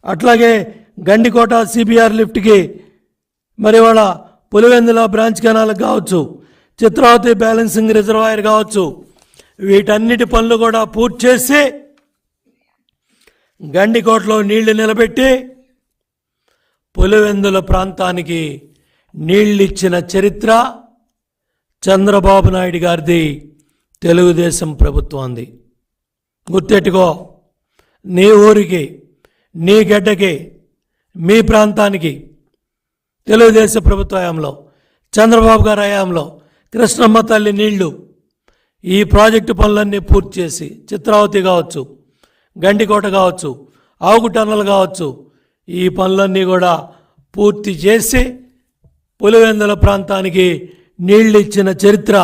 అట్లాగే గండికోట సిబిఆర్ లిఫ్ట్కి మరి వాళ్ళ పులివెందుల బ్రాంచ్ కెనాల్ కావచ్చు, చిత్రావతి బ్యాలెన్సింగ్ రిజర్వాయర్ కావచ్చు, వీటన్నిటి పనులు కూడా పూర్తి చేసి గండికోటలో నీళ్లు నిలబెట్టి పులివెందుల ప్రాంతానికి నీళ్ళిచ్చిన చరిత్ర చంద్రబాబు నాయుడు గారిది, తెలుగుదేశం ప్రభుత్వంది. గుర్తెట్టుకో, నీ ఊరికి, నీ గడ్డకి, మీ ప్రాంతానికి తెలుగుదేశం ప్రభుత్వ హయాంలో, చంద్రబాబు గారి హయాంలో కృష్ణమ్మ తల్లి నీళ్లు ఈ ప్రాజెక్టు పనులన్నీ పూర్తి చేసి చిత్రావతి కావచ్చు, గండికోట కావచ్చు, ఆవుగు టన్నల్ కావచ్చు, ఈ పనులన్నీ కూడా పూర్తి చేసి పులివెందుల ప్రాంతానికి నీళ్ళు ఇచ్చిన చరిత్ర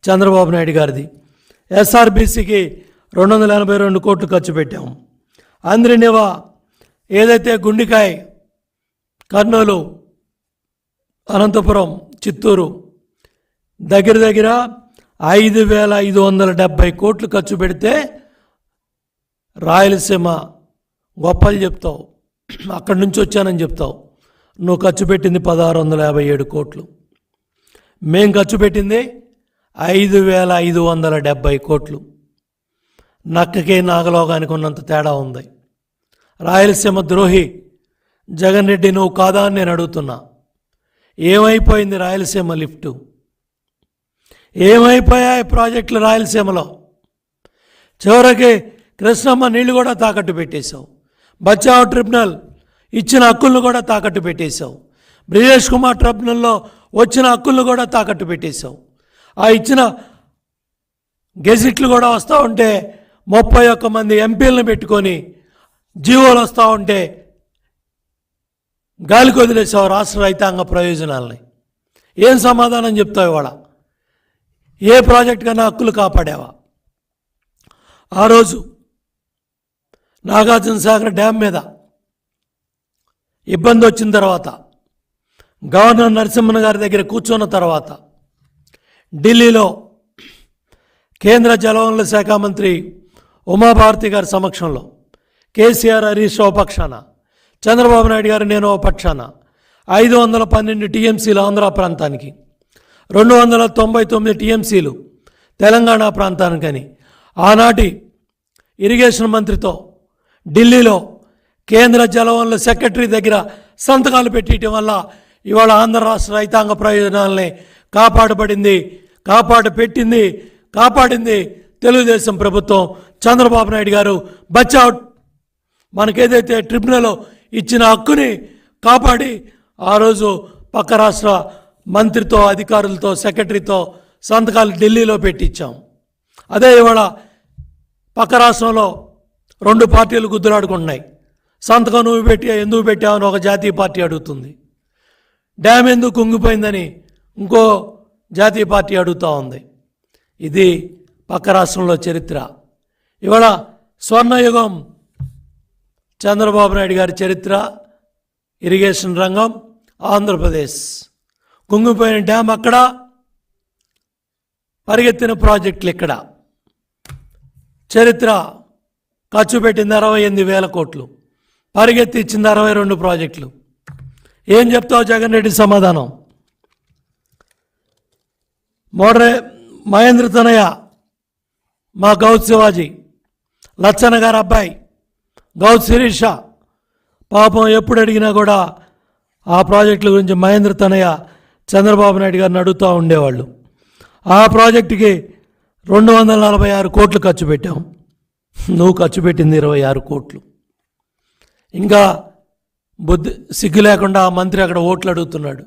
చంద్రబాబు నాయుడు గారిది. ఎస్ఆర్బీసీకి 282 కోట్లు ఖర్చు పెట్టాము. ఆంధ్రనివా ఏదైతే గుండికాయ, కర్నూలు, అనంతపురం, చిత్తూరు దగ్గర 5,570 కోట్లు ఖర్చు పెడితే రాయలసీమ గొప్పలు చెప్తావు, అక్కడి నుంచి వచ్చానని చెప్తావు. నువ్వు ఖర్చు పెట్టింది 1,657 కోట్లు, మేం ఖర్చు పెట్టింది 5,570 కోట్లు. నక్కకే నాగలోగానికి ఉన్నంత తేడా ఉంది. రాయలసీమ ద్రోహి జగన్ రెడ్డి నువ్వు కాదా అని నేను అడుగుతున్నా. ఏమైపోయింది రాయలసీమ లిఫ్టు? ఏమైపోయాయి ప్రాజెక్టులు రాయలసీమలో? చివరికి కృష్ణమ్మ నీళ్లు కూడా తాకట్టు పెట్టేశావు. బచావ్ ట్రిబ్యునల్ ఇచ్చిన హక్కులను కూడా తాకట్టు పెట్టేశావు. బ్రిజేష్ కుమార్ ట్రిబ్యునల్లో వచ్చిన హక్కులను కూడా తాకట్టు పెట్టేశావు. ఆ ఇచ్చిన గెజిట్లు కూడా వస్తూ ఉంటే 31 మంది ఎంపీలను పెట్టుకొని జీవోలు వస్తూ ఉంటే గాలికి వదిలేసావు రాష్ట్ర రైతాంగ ప్రయోజనాలని. ఏం సమాధానం చెప్తావు ఇవాళ? ఏ ప్రాజెక్ట్ కన్నా హక్కులు కాపాడావా? ఆ రోజు నాగార్జున సాగర్ డ్యామ్ మీద ఇబ్బంది వచ్చిన తర్వాత, గవర్నర్ నరసింహన్ గారి దగ్గర కూర్చున్న తర్వాత, ఢిల్లీలో కేంద్ర జలవనరుల శాఖ మంత్రి ఉమాభారతి గారి సమక్షంలో కేసీఆర్, హరీష్ రావు పక్షాన, చంద్రబాబు నాయుడు గారు, నేను పక్షాన 512 టీఎంసీలు ఆంధ్ర ప్రాంతానికి, 299 టీఎంసీలు తెలంగాణ ప్రాంతానికని ఆనాటి ఇరిగేషన్ మంత్రితో ఢిల్లీలో కేంద్ర జలవనరుల సెక్రటరీ దగ్గర సంతకాలు పెట్టడం వల్ల ఇవాళ ఆంధ్ర రాష్ట్ర రైతాంగ ప్రయోజనాలని కాపాడింది తెలుగుదేశం ప్రభుత్వం, చంద్రబాబు నాయుడు గారు. బచావ్ మనకేదైతే ట్రిబ్యునల్ ఇచ్చిన హక్కుని కాపాడి ఆ రోజు పక్క రాష్ట్ర మంత్రితో, అధికారులతో, సెక్రటరీతో సంతకాలు ఢిల్లీలో పెట్టించాం. అదే ఇవాళ పక్క రాష్ట్రంలో 2 పార్టీలు గుద్దులాడుకుంటున్నాయి. సంతకం నువ్వు ఎందుకు పెట్టావని ఒక జాతీయ పార్టీ అడుగుతుంది, డ్యామ్ ఎందుకు కుంగిపోయిందని ఇంకో జాతీయ పార్టీ అడుగుతూ ఉంది. ఇది పక్క రాష్ట్రంలో చరిత్ర. ఇవాళ స్వర్ణయుగం చంద్రబాబు నాయుడు గారి చరిత్ర, ఇరిగేషన్ రంగం ఆంధ్రప్రదేశ్. కుంగిపోయిన డ్యామ్ అక్కడ, పరిగెత్తిన ప్రాజెక్టులు ఇక్కడ. చరిత్ర ఖర్చు పెట్టింది 68,000 కోట్లు, పరిగెత్తి ఇచ్చింది 62 ప్రాజెక్టులు. ఏం చెప్తావు జగన్ రెడ్డి సమాధానం? మహేంద్ర తనయ మా గౌత్ శివాజీ, లచ్చన్న గారి అబ్బాయి గౌత్ శిరీష పాపం ఎప్పుడు అడిగినా కూడా ఆ ప్రాజెక్టుల గురించి మహేంద్ర తనయ చంద్రబాబు నాయుడు గారిని అడుగుతూ ఉండేవాళ్ళు. ఆ ప్రాజెక్టుకి 246 కోట్లు ఖర్చు పెట్టాం. నువ్వు ఖర్చు పెట్టింది 26 కోట్లు. ఇంకా సిగ్గు లేకుండా ఆ మంత్రి అక్కడ ఓట్లు అడుగుతున్నాడు.